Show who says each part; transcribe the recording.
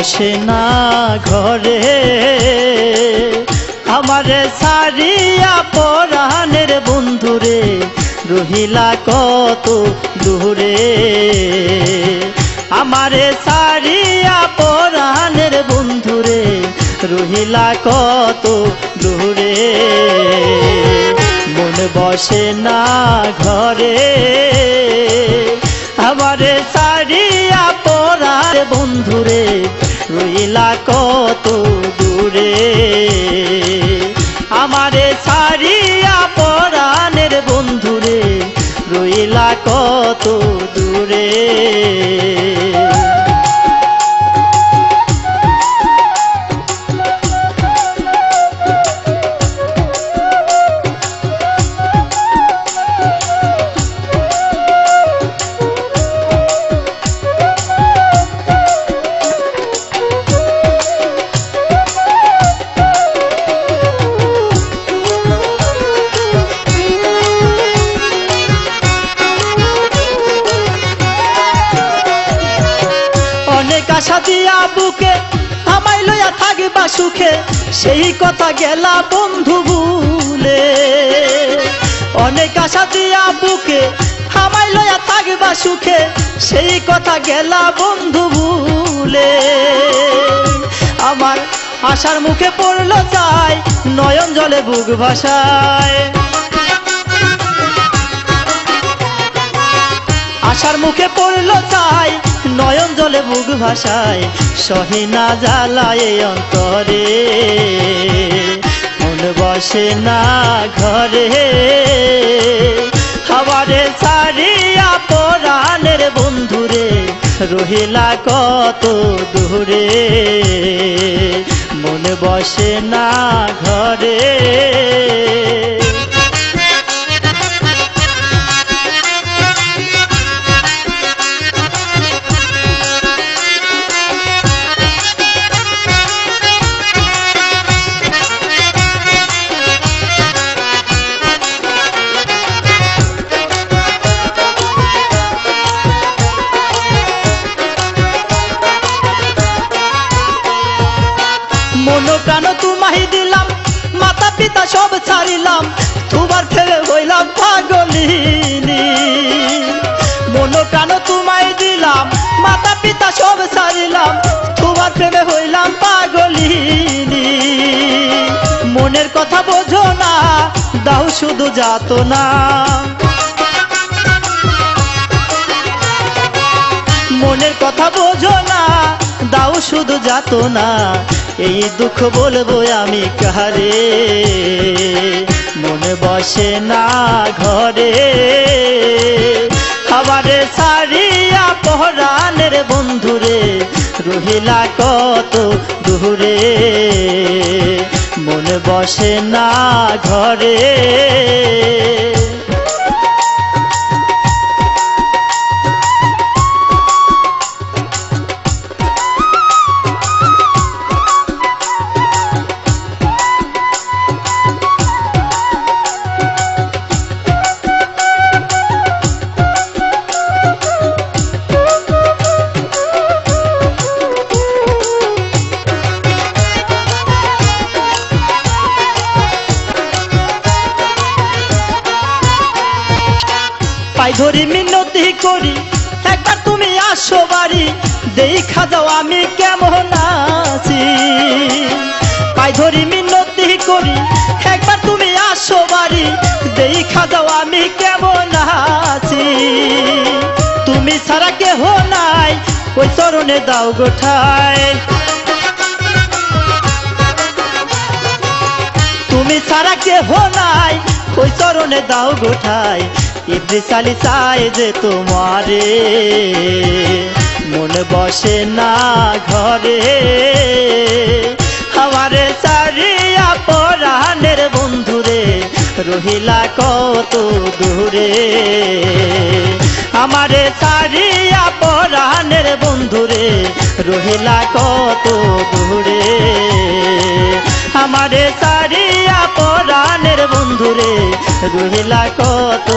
Speaker 1: বসে না ঘরে আমারে সারিয়া পরাণের বন্ধুরে রহিলা কত দূরে আমারে সারিয়া পরাণের বন্ধুরে রহিলা কত দূরে মন বসে না ঘরে আমারে সারিয়া পরার বন্ধুরে রইলা কত দূরে আমারে সারিয়া পরাণের বন্ধুরে রইলা কত দূরে আশা দিয়া বুকে আমায় লইয়া থাকিবা সুখে সেই কথা গেলা বন্ধু ভুলে অনেক আশা দিয়া বুকে আমায় লইয়া থাকিবা সুখে সেই কথা গেলা বন্ধু ভুলে আমার আশার মুখে পড়লো চাই নয়ন জলে বুক ভাসায় আশার মুখে পড়লো চাই নয়ন জলে বুক ভাসায় সহে না জ্বালায় অন্তরে মন বসে না ঘরে আমারে সারিয়া পরাণের বন্ধুরে রহিলা কত দূরে মন বসে না ঘরে মন প্রাণ তোমায় দিলাম মাতা পিতা সব ছাড়িলাম তোমার ফেলে হইলাম পাগলিনী মন প্রাণ তোমায় দিলাম মাতা পিতা সব ছাড়িলাম তোমার প্রেমে হইলাম পাগলিনী মনের কথা বোঝো না দাও শুধু যাতনা মনের কথা বোঝো না দাও শুধু যাতনা এই দুঃখ বলবো আমি কারে মন বসে না ঘরে আমারে সারিয়া পরাণের বন্ধুরে রহিলা কত দূরে মন বসে না ঘরে পাই ধরি মিনতি করি একবার তুমি আসো বাড়ি দেখা যাও আমি কেমন আছি পাই ধরি মিনতি করি একবার তুমি আসো বাড়ি দেখা যাও আমি কেমন আছি তুমি ছাড়া কেহ নাই ওই চরণে দাও গোঠায় তুমি ছাড়া কেহ নাই ওই চরণে দাও গোঠায় ইবনে চালি চাই যে তোমারে মন বসে না ঘরে আমারে সারিয়া পরাণের বন্ধুরে রহিলা কত দূরে আমারে সারিয়া পরাণের বন্ধুরে রহিলা কত দূরে আমারে সারিয়া পরাণের বন্ধুরে রহিলা কত